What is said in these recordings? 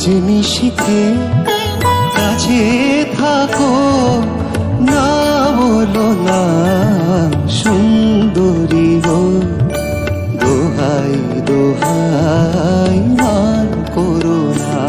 আজ নিশীথে কাছে থাকো, না বলো না সুন্দরী গো, দোহাই দোহাই মান করো না।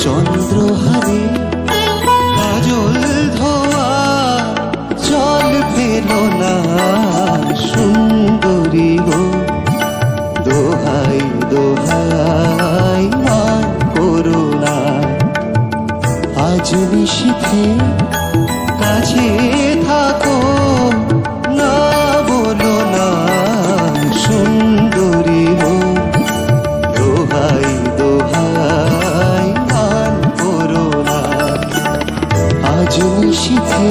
চন্দ্রহারে কাজল ধোয়া জল ফেলো না সুন্দরী গো, দোহাই দোহাই মান করো না। আজ নিশীথে কাছে থাকো, না বলো না সুন্দরী গো, দোহাই দোহাই মান করো না। আজ নিশীথে